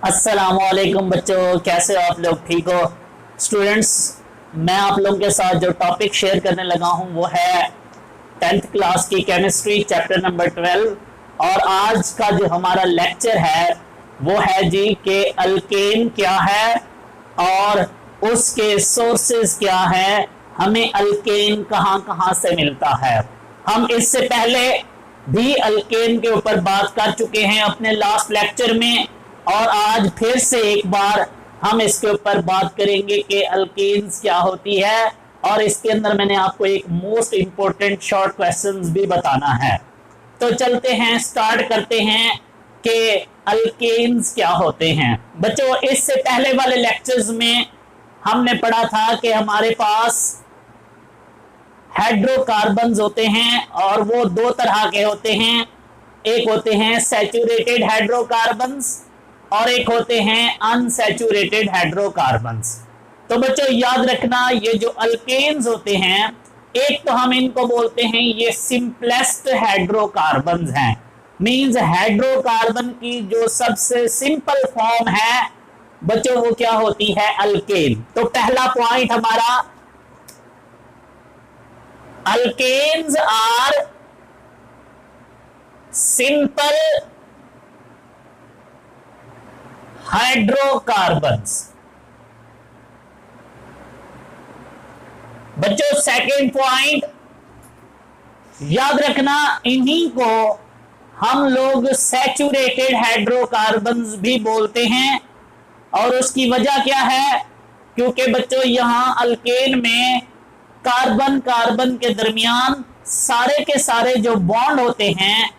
अस्सलामुअलैकुम बच्चों, कैसे हो आप लोग? ठीक हो स्टूडेंट्स? मैं आप लोगों के साथ जो टॉपिक शेयर करने लगा हूं वो है 10th क्लास की केमिस्ट्री चैप्टर नंबर 12। और आज का जो हमारा लेक्चर है वो है जी कि अल्केन क्या है और उसके सोर्सेज क्या है, हमें अल्केन कहां कहां से मिलता है। हम इससे पहले भी अल्केन के ऊपर बात कर चुके हैं अपने लास्ट लेक्चर में, और आज फिर से एक बार हम इसके ऊपर बात करेंगे कि अल्केन्स क्या होती है। और इसके अंदर मैंने आपको एक मोस्ट इंपॉर्टेंट शॉर्ट क्वेश्चंस भी बताना है। तो चलते हैं, स्टार्ट करते हैं कि अल्केन्स क्या होते हैं। बच्चों, इससे पहले वाले लेक्चर्स में हमने पढ़ा था कि हमारे पास हाइड्रोकार्बन्स होते हैं और वो दो तरह के होते हैं। एक होते हैं सैचुरेटेड हाइड्रोकार्बन्स और एक होते हैं अनसैचुरेटेड हाइड्रोकार्बन्स। तो बच्चों याद रखना, ये जो अल्केन्स होते हैं, एक तो हम इनको बोलते हैं ये सिंपलेस्ट हाइड्रोकार्बन्स हैं। मींस हाइड्रोकार्बन की जो सबसे सिंपल फॉर्म है बच्चों वो क्या होती है? अल्केन। तो पहला पॉइंट हमारा, अल्केन्स आर सिंपल हाइड्रोकार्बन्स। बच्चों सेकेंड पॉइंट याद रखना, इन्हीं को हम लोग सैचुरेटेड हाइड्रोकार्बन्स भी बोलते हैं। और उसकी वजह क्या है? क्योंकि बच्चों यहां अल्केन में कार्बन कार्बन के दरमियान सारे के सारे जो बॉन्ड होते हैं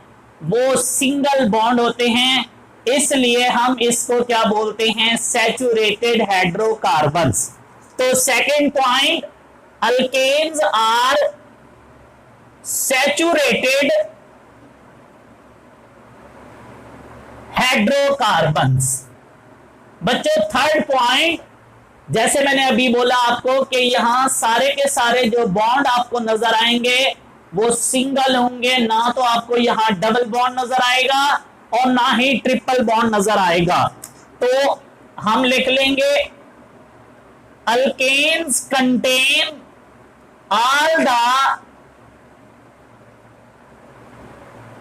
वो सिंगल बॉन्ड होते हैं, इसलिए हम इसको क्या बोलते हैं? Saturated hydrocarbons. तो second point, alkanes are saturated hydrocarbons. बच्चों थर्ड पॉइंट, जैसे मैंने अभी बोला आपको कि यहां सारे के सारे जो बॉन्ड आपको नजर आएंगे वो सिंगल होंगे, ना तो आपको यहां डबल बॉन्ड नजर आएगा और ना ही ट्रिपल बॉन्ड नजर आएगा। तो हम लिख लेंगे alkanes contain all the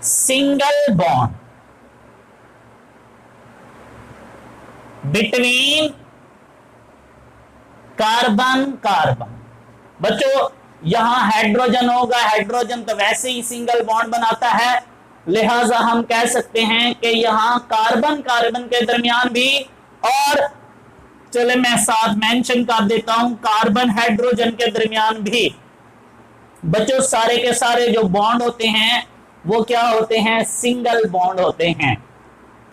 single bond between carbon carbon. बच्चों यहां हाइड्रोजन होगा, हाइड्रोजन तो वैसे ही सिंगल बॉन्ड बनाता है, लिहाजा हम कह सकते हैं कि यहां कार्बन कार्बन के दरमियान भी, और चले मैं साथ मेंशन कर देता हूं कार्बन हाइड्रोजन के दरमियान भी बच्चों सारे के सारे जो बॉन्ड होते हैं वो क्या होते हैं? सिंगल बॉन्ड होते हैं।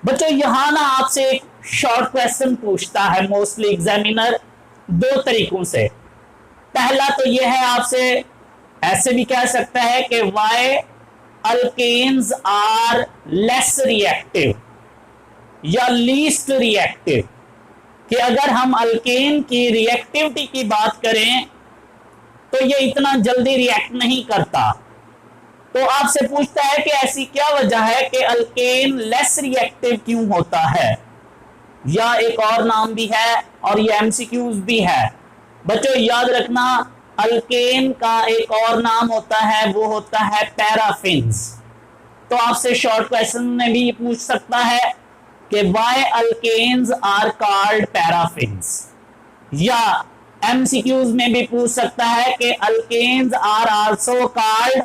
बच्चों यहां ना आपसे एक शॉर्ट क्वेश्चन पूछता है मोस्टली एग्जामिनर दो तरीकों से। पहला तो यह है, आपसे ऐसे भी कह सकता है कि why alkanes are less reactive या लीस्ट रिएक्टिव, कि अगर हम अल्केन की रिएक्टिविटी की बात करें तो ये इतना जल्दी रिएक्ट नहीं करता। तो आपसे पूछता है कि ऐसी क्या वजह है कि अल्केन लेस रिएक्टिव क्यों होता है, या एक और नाम भी है और ये एमसीक्यूज भी है। बच्चों याद रखना, अल्केन का एक और नाम होता है, वो होता है पैराफिन्स। तो आपसे शॉर्ट क्वेश्चन में भी पूछ सकता है कि why alkanes are called paraffins, या एमसीक्यूज में भी पूछ सकता है कि अल्केन्स आर आल्सो कॉल्ड,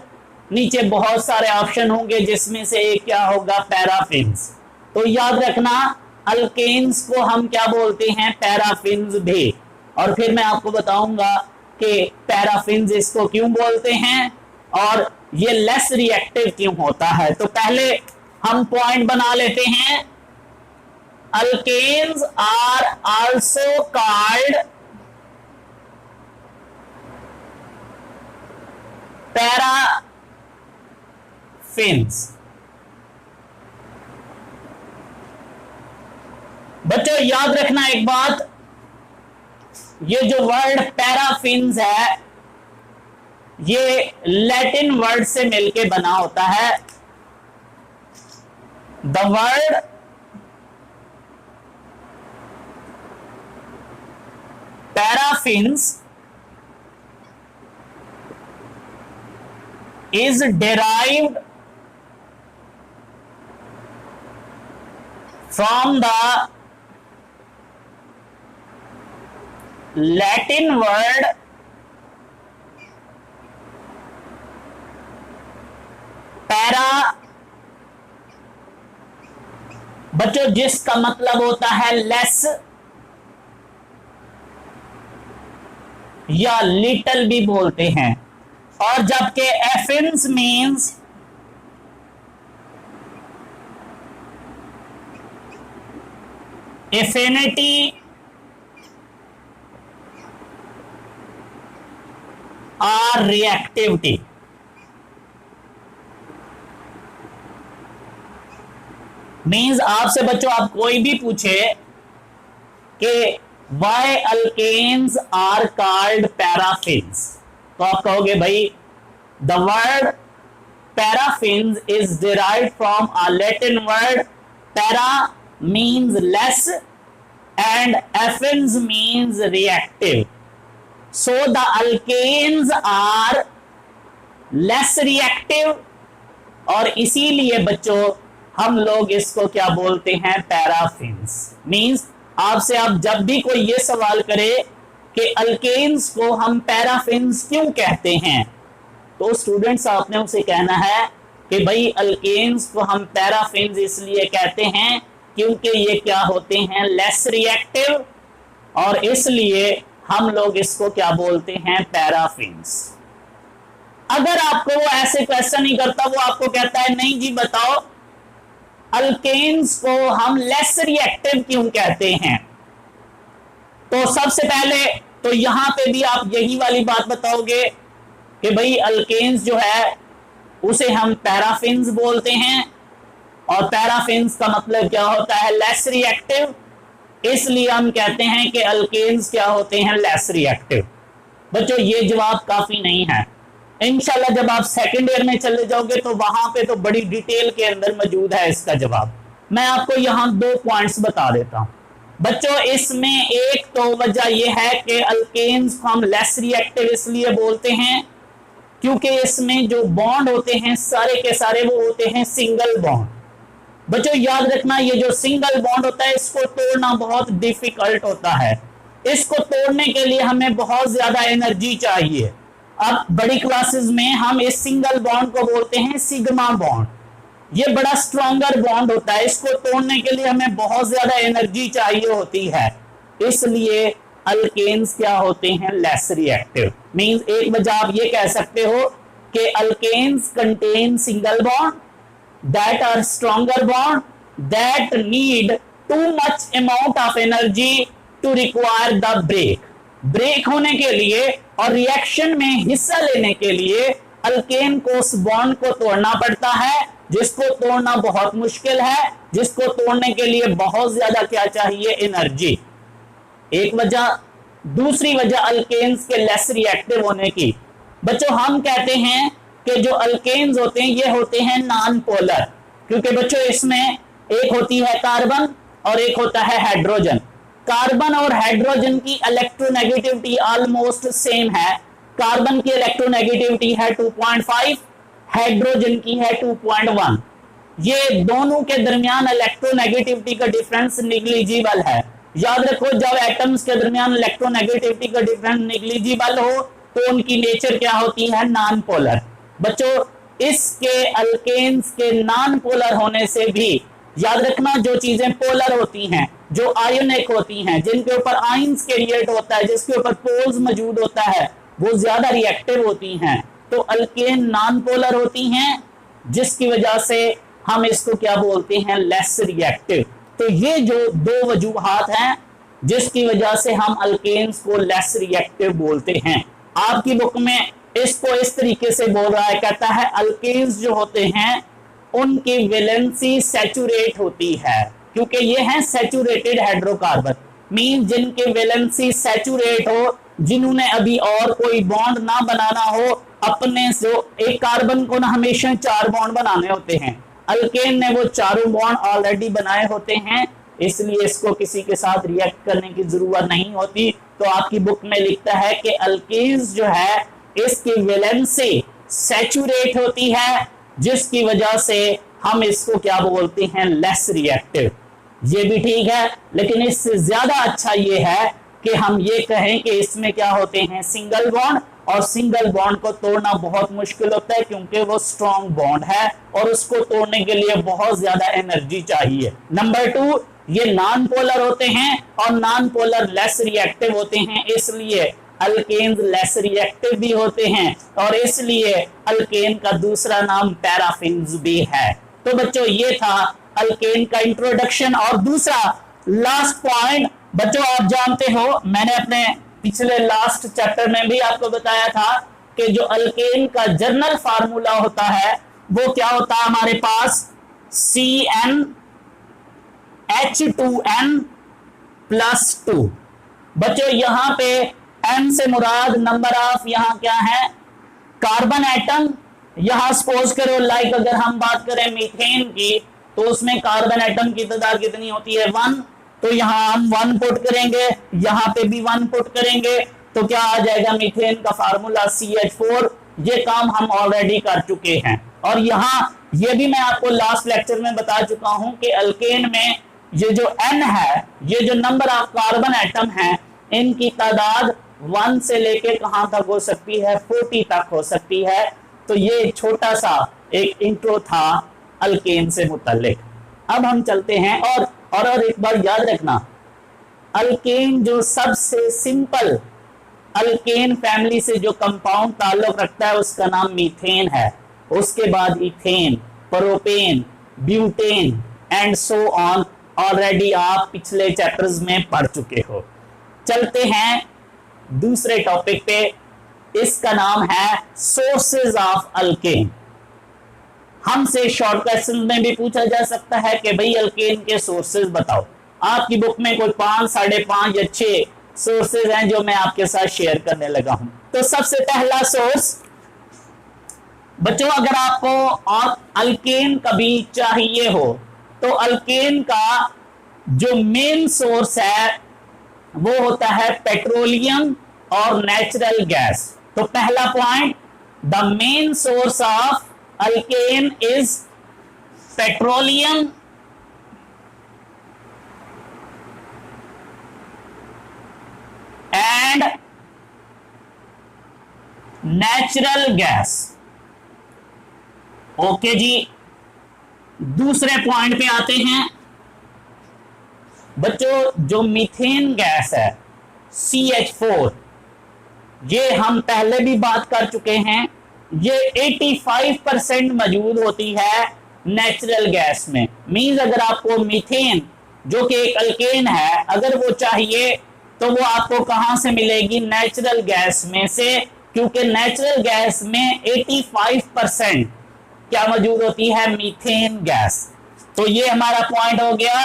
नीचे बहुत सारे ऑप्शन होंगे जिसमें से एक क्या होगा? पैराफिन्स। तो याद रखना अल्केन्स को हम क्या बोलते हैं? पैराफिन्स भी। और फिर मैं आपको बताऊंगा कि पैराफिन्स इसको क्यों बोलते हैं और ये लेस रिएक्टिव क्यों होता है। तो पहले हम पॉइंट बना लेते हैं, alkanes are also called paraffins. बच्चों याद रखना एक बात, ये जो वर्ड पैराफिन्स है ये लैटिन वर्ड से मिलके बना होता है। The word paraffins is derived from the Latin word para, बच्चों जिसका मतलब होता है लेस या लिटल भी बोलते हैं, और जबकि एफिन्स मीन्स एफिनिटी और रिएक्टिविटी। मीन्स आपसे बच्चों आप कोई भी पूछे कि why alkanes are called paraffins, तो आप कहोगे भाई the word paraffins is derived from a Latin word para means less and affins means reactive, so the alkanes are less reactive, और इसीलिए बच्चों हम लोग इसको क्या बोलते हैं, पैराफिन्स। मीन्स आपसे आप जब भी कोई ये सवाल करे कि अल्केन्स को हम पैराफिन्स क्यों कहते हैं, तो स्टूडेंट्स आपने उसे कहना है कि भाई अल्केन्स को हम पैराफिन्स इसलिए कहते हैं क्योंकि ये क्या होते हैं, लेस रिएक्टिव, और इसलिए हम लोग इसको क्या बोलते हैं, पैराफिन्स। अगर आपको वो ऐसे क्वेश्चन नहीं करता, वो आपको कहता है नहीं जी बताओ अल्केन्स को हम लेस रिएक्टिव क्यों कहते हैं, तो सबसे पहले तो यहां पे भी आप यही वाली बात बताओगे कि भाई अल्केन्स जो है उसे हम पैराफिन्स बोलते हैं, और पैराफिन्स का मतलब क्या होता है, लेस रिएक्टिव, इसलिए हम कहते हैं कि अल्केन्स क्या होते हैं, लेस रिएक्टिव। बच्चों ये जवाब काफी नहीं है, इंशाल्लाह जब आप सेकंड ईयर में चले जाओगे तो वहां पे तो बड़ी डिटेल के अंदर मौजूद है इसका जवाब। मैं आपको यहां 2 पॉइंट्स बता देता हूं बच्चों। इसमें एक तो वजह यह है कि अल्केन्स को हम लेस रिएक्टिव इसलिए बोलते हैं क्योंकि इसमें जो बॉन्ड होते हैं सारे के सारे वो होते हैं सिंगल बॉन्ड। बच्चों याद रखना ये जो सिंगल बॉन्ड होता है इसको तोड़ना बहुत डिफिकल्ट होता है, इसको तोड़ने के लिए हमें बहुत ज्यादा एनर्जी चाहिए। अब बड़ी क्लासेस में हम इस सिंगल बॉन्ड को बोलते हैं सिग्मा बॉन्ड, ये बड़ा स्ट्रॉन्गर बॉन्ड होता है, इसको तोड़ने के लिए हमें बहुत ज्यादा एनर्जी चाहिए होती है, इसलिए अल्केन्स क्या होते हैं, लेस रिएक्टिव। मींस एक वजह आप ये कह सकते हो कि alkanes contain single bond that are stronger bond that need too much amount of energy to require the break होने के लिए और रिएक्शन में हिस्सा लेने के लिए अल्केन को उस बॉन्ड को तोड़ना पड़ता है, जिसको तोड़ना बहुत मुश्किल है, जिसको तोड़ने के लिए बहुत ज्यादा क्या चाहिए, एनर्जी। एक वजह। दूसरी वजह अल्केन्स के लेस रिएक्टिव होने की। बच्चों हम कहते हैं कि जो अल्केन्स होते हैं ये होते हैं नॉन पोलर, क्योंकि बच्चों इसमें एक होती है कार्बन और एक होता है हाइड्रोजन। कार्बन और हाइड्रोजन की इलेक्ट्रोनेगेटिविटी ऑलमोस्ट सेम है, कार्बन की इलेक्ट्रोनेगेटिविटी है 2.5, हाइड्रोजन की है 2.1। ये दोनों के दरमियान इलेक्ट्रोनेगेटिविटी का डिफरेंस निग्लिजिबल है। याद रखो जब एटम्स के दरमियान इलेक्ट्रोनेगेटिविटी का डिफरेंस निग्लिजिबल हो तो उनकी नेचर क्या होती है, नॉन पोलर। बच्चों इसके अल्केन्स के नॉन पोलर होने से भी याद रखना जो चीजें पोलर होती हैं, जो आयोनिक होती हैं, जिनके ऊपर आयंस क्रिएट होता है, जिसके ऊपर पोल्स मौजूद होता है, वो ज्यादा रिएक्टिव होती हैं। तो अल्केन नॉन पोलर होती हैं, जिसकी वजह से हम इसको क्या बोलते हैं, लेस रिएक्टिव। तो ये जो 2 वजूहात हैं जिसकी वजह से हम अल्केन्स को लेस रिएक्टिव बोलते हैं। आपकी बुक में इसको इस तरीके से बोल रहा है, कहता है अल्केन्स जो होते हैं उनकी वैलेंसी सैचुरेट होती है, क्योंकि ये हैं सैचुरेटेड हाइड्रोकार्बन, मीन जिनकी वैलेंसी सैचुरेट हो, जिन्होंने अभी और कोई बॉन्ड ना बनाना हो अपने से। एक कार्बन को ना हमेशा 4 बॉन्ड बनाने होते हैं, अल्केन ने वो 4 बॉन्ड ऑलरेडी बनाए होते हैं, इसलिए इसको किसी के साथ रिएक्ट करने की जरूरत नहीं होती, तो आपकी बुक में लिखता है कि अल्केन्स जो है इसकी वैलेंसी सैचुरेट होती है, जिसकी वजह से हम इसको क्या बोलते हैं, लेस रिएक्टिव। ये भी ठीक है, लेकिन इससे ज्यादा अच्छा ये है कि हम ये कहें कि इसमें क्या होते हैं, सिंगल बॉन्ड, और सिंगल बॉन्ड को तोड़ना बहुत मुश्किल होता है क्योंकि वो स्ट्रॉन्ग बॉन्ड है और उसको तोड़ने के लिए बहुत ज्यादा एनर्जी चाहिए। नंबर 2, ये नॉन पोलर होते हैं और नॉन पोलर लेस रिएक्टिव होते हैं, इसलिए अल्केन्स लेस रिएक्टिव भी होते हैं और इसलिए अल्केन का दूसरा नाम पैराफिन्स भी है। तो बच्चों ये था अल्केन का इंट्रोडक्शन। और दूसरा लास्ट पॉइंट बच्चों, आप जानते हो मैंने अपने पिछले लास्ट चैप्टर में भी आपको बताया था कि जो अल्केन का जनरल फार्मूला होता है वो क्या होता है हमारे पास, CnH2n+2। बच्चों यहां पे n से मुराद नंबर ऑफ, यहां क्या है, कार्बन एटम। यहां सपोज करो लाइक अगर हम बात करें मीथेन की तो उसमें कार्बन एटम की तादाद कितनी होती है, 1। तो यहां हम 1 पुट करेंगे, यहां पे भी 1 पुट करेंगे, तो क्या आ जाएगा, मीथेन का फार्मूला CH4। ये काम हम ऑलरेडी कर चुके हैं। और यहां ये भी मैं आपको लास्ट लेक्चर में बता चुका हूं कि अल्केन में ये जो n है, ये जो नंबर ऑफ कार्बन एटम है, इनकी तादाद 1 से लेके कहां तक हो सकती है, 40 तक हो सकती है। तो ये छोटा सा एक इंट्रो था अल्केन से मुतल्लिक। अब हम चलते हैं और एक बार याद रखना, अल्केन जो सबसे सिंपल अल्केन फैमिली से जो कंपाउंड ताल्लुक रखता है उसका नाम मीथेन है। उसके बाद ethane, propane, butane and so on, already आप पिछले चैप्टर्स में पढ़ चुके हो। चलते हैं दूसरे टॉपिक पे, इसका नाम है सोर्सेज ऑफ अल्केन। हमसे शॉर्ट क्वेश्चन में भी पूछा जा सकता है कि भाई अल्केन के सोर्सेज बताओ। आपकी बुक में कोई 5, 5.5 या 6 सोर्सेज हैं जो मैं आपके साथ शेयर करने लगा हूं। तो सबसे पहला सोर्स बच्चों, अगर आपको अल्केन कभी चाहिए हो तो अल्केन का जो मेन सोर्स है वो होता है पेट्रोलियम और नेचुरल गैस। तो पहला point, the main source of alkane is petroleum and natural gas. Okay जी, दूसरे पॉइंट पे आते हैं बच्चों। जो मीथेन गैस है CH4, ये हम पहले भी बात कर चुके हैं, ये 85% मौजूद होती है नेचुरल गैस में। मींस अगर आपको मीथेन जो कि एक अल्केन है अगर वो चाहिए तो वो आपको कहां से मिलेगी, नेचुरल गैस में से, क्योंकि नेचुरल गैस में 85% क्या मौजूद होती है, मीथेन गैस। तो ये हमारा पॉइंट हो गया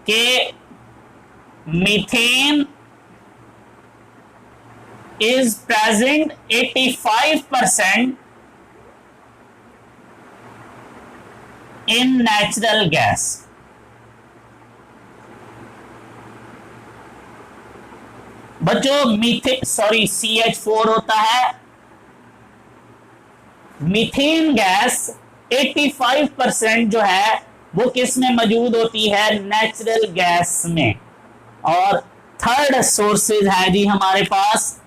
कि methane is present 85% in natural gas। बच्चों CH4 होता है, मीथेन गैस 85% जो है वो किस में मौजूद होती है, नेचुरल गैस में। और थर्ड सोर्सेज है जी हमारे पास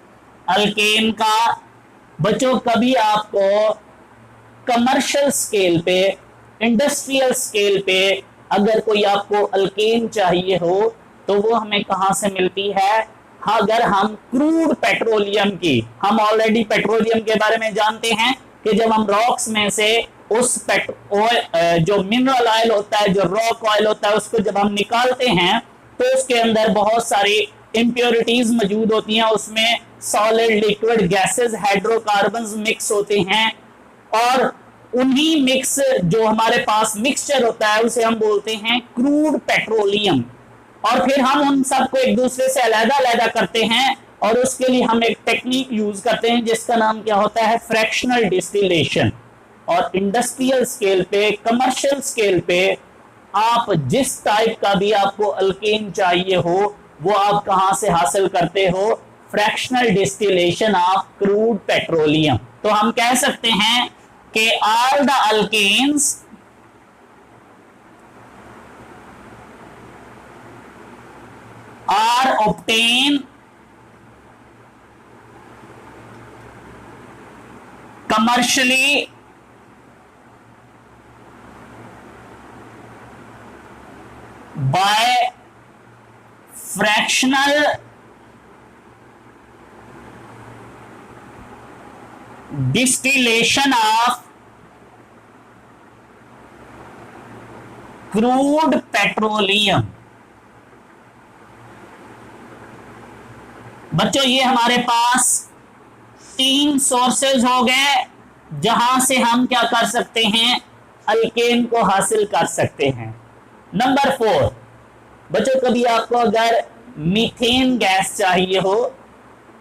अल्केन का। बच्चों कभी आपको कमर्शियल स्केल पे, इंडस्ट्रियल स्केल पे अगर कोई आपको अल्केन चाहिए हो तो वो हमें कहां से मिलती है, अगर हम क्रूड पेट्रोलियम की, हम ऑलरेडी पेट्रोलियम के बारे में जानते हैं कि जब हम रॉक्स में से उस जो मिनरल ऑयल होता है, जो रॉक ऑयल होता है, उसको जब हम निकालते हैं तो उसके अंदर बहुत सारी इंप्योरिटीज मौजूद होती हैं, उसमें solid, liquid, gases, hydrocarbons mix होते हैं और उन्हीं मिक्स जो हमारे पास मिक्सचर होता है उसे हम बोलते हैं क्रूड पेट्रोलियम। और फिर हम उन सबको एक दूसरे से अलग-अलग करते हैं और उसके लिए हम एक टेक्निक यूज करते हैं जिसका नाम क्या होता है, फ्रैक्शनल डिस्टिलेशन। और इंडस्ट्रियल स्केल पे, कमर्शियल स्केल पे आप जिस टाइप का भी आपको अल्केन चाहिए हो वो आप कहां से हासिल करते हो? Fractional distillation of crude petroleum. तो हम कह सकते हैं कि all the alkanes are obtain commercially by fractional distillation of crude petroleum। बच्चों ये हमारे पास 3 सोर्सेज हो गए जहां से हम क्या कर सकते हैं? अल्केन को हासिल कर सकते हैं। नंबर 4, बच्चों कभी आपको अगर मीथेन गैस चाहिए हो,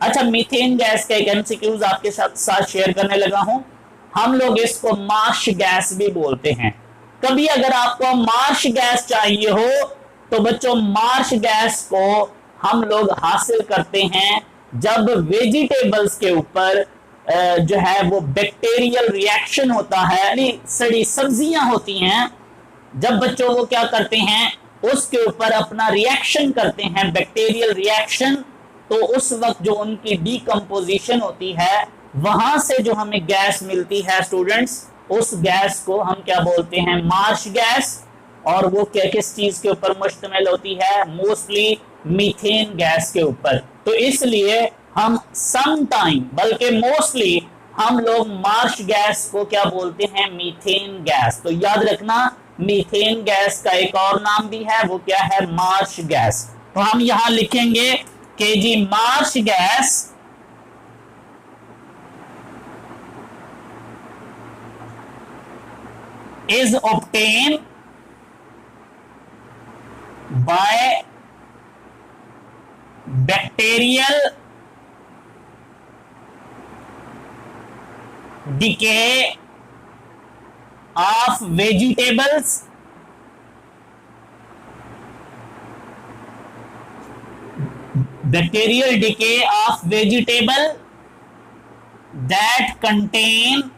अच्छा मीथेन गैस का एक एमसीक्यूज आपके साथ शेयर करने लगा हूं। हम लोग इसको मार्श गैस भी बोलते हैं। कभी अगर आपको मार्श गैस चाहिए हो तो बच्चों मार्श गैस को हम लोग हासिल करते हैं जब वेजिटेबल्स के ऊपर जो है वो बैक्टीरियल रिएक्शन होता है, यानी सड़ी सब्जियां होती हैं, जब बच्चों वो क्या करते हैं उसके ऊपर अपना रिएक्शन करते हैं, बैक्टीरियल रिएक्शन, तो उस वक्त जो उनकी डीकंपोजिशन होती है वहां से जो हमें गैस मिलती है स्टूडेंट्स, उस गैस को हम क्या बोलते हैं? Marsh gas. और वो क्या किस चीज के ऊपर मुश्तमिल होती है? मोस्टली मीथेन गैस के ऊपर। तो इसलिए हम सम टाइम बल्कि मोस्टली हम लोग मार्श गैस को क्या बोलते हैं? Methane gas. तो याद रखना मीथेन गैस का एक और नाम भी है, वो क्या है? Marsh gas. तो हम यहां लिखेंगे कि जी marsh gas is obtained by bacterial decay of vegetables that contain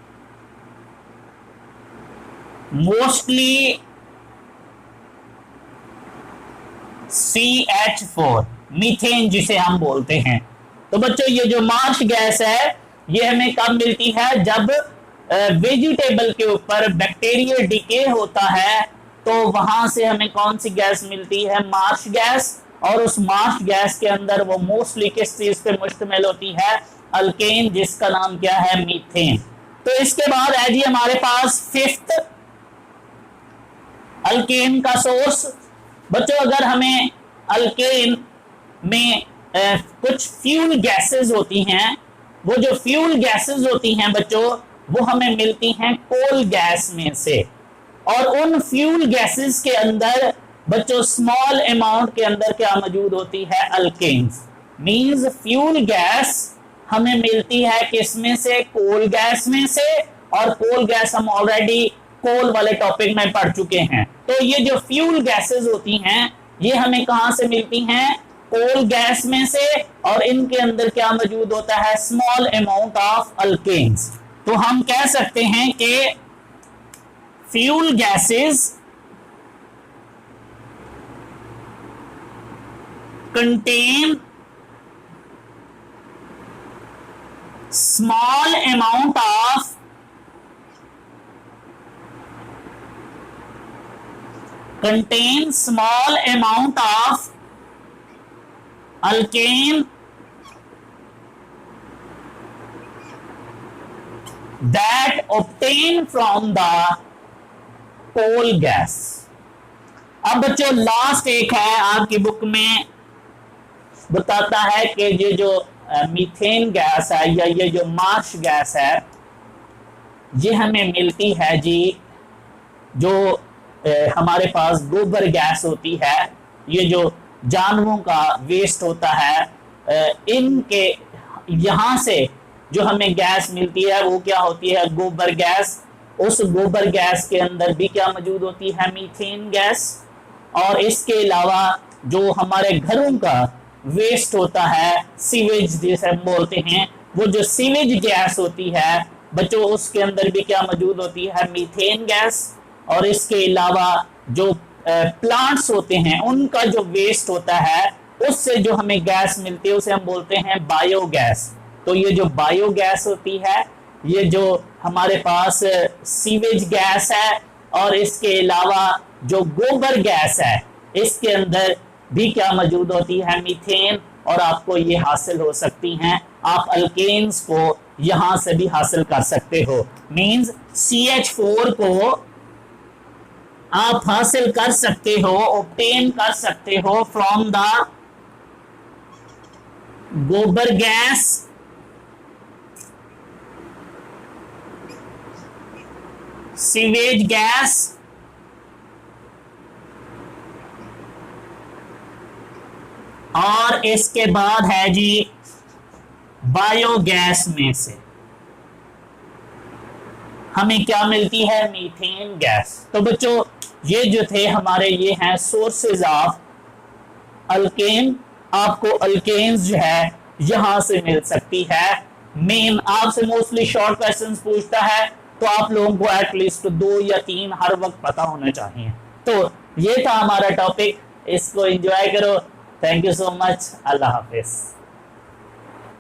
mostly CH4, methane जिसे हम बोलते हैं। तो बच्चों ये जो मार्श गैस है ये हमें कब मिलती है? जब वेजिटेबल के ऊपर बैक्टीरियल डिके होता है, तो वहां से हमें कौन सी गैस मिलती है? Marsh gas. और उस मार्श गैस के अंदर वो मोस्टली किस चीज पे मुश्तमिल होती है? अल्केन, जिसका नाम क्या है? मीथेन। तो इसके बाद है जी हमारे पास 5th अल्केन का सोर्स। बच्चों अगर हमें अल्केन में कुछ फ्यूल गैसेस होती हैं, वो जो फ्यूल गैसेस होती हैं बच्चों वो हमें मिलती हैं कोल गैस में से। और उन फ्यूल गैसेस के अंदर बच्चों स्मॉल अमाउंट के अंदर क्या मौजूद होती है? अल्केन्स। मींस फ्यूल गैस हमें मिलती है किसमें से? कोल गैस में से। और कोल गैस हम ऑलरेडी कोल वाले टॉपिक में पढ़ चुके हैं। तो ये जो फ्यूल गैसेस होती हैं ये हमें कहां से मिलती हैं? कोल गैस में से। और इनके अंदर क्या मौजूद होता है? Small amount of alkanes. तो हम कह सकते हैं कि fuel gases contain small amount of alkane that obtain from the coal gas। अब बच्चों लास्ट एक है आपकी बुक में बताता है कि ये जो मीथेन गैस है या ये जो मार्श गैस है ये हमें मिलती है जी जो हमारे पास गोबर गैस होती है, ये जो जानवरों का वेस्ट होता है, इनके यहाँ से जो हमें गैस मिलती है वो क्या होती है? गोबर गैस। उस गोबर गैस के अंदर भी क्या मौजूद होती है? Methane gas. और इसके अलावा जो हमारे घरों का वेस्ट होता है, सीवेज जिसे हम बोलते हैं, वो जो सीवेज गैस होती है बच्चों, उसके अंदर भी क्या मौजूद होती है, मीथेन गैस। और इसके अलावा जो प्लांट्स होते हैं उनका जो वेस्ट होता है उससे जो हमें गैस मिलती है उसे हम बोलते हैं बायोगैस। तो ये जो बायोगैस होती है, ये जो हमारे पास सीवेज गैस है, और इसके अलावा जो गोबर गैस है इसके अंदर भी क्या मौजूद होती है, मीथेन। और आपको ये हासिल हो सकती हैं, आप अल्केन्स को यहां से भी हासिल कर सकते हो। मींस CH4 को आप हासिल कर सकते हो, ऑब्टेन कर सकते हो फ्रॉम द गोबर गैस, सीवेज गैस, और इसके बाद है जी बायोगैस में से हमें क्या मिलती है, मीथेन गैस। तो बच्चों ये जो थे हमारे, ये हैं सोर्सेज ऑफ अल्केन। आपको अल्केन्स जो है यहां से मिल सकती है। मेन आपसे मोस्टली शॉर्ट क्वेश्चंस पूछता है, तो आप लोगों को एटलीस्ट 2 या 3 हर वक्त पता होना चाहिए। तो ये था हमारा टॉपिक, इसको एंजॉय करो। Thank you so much, Allah Hafiz.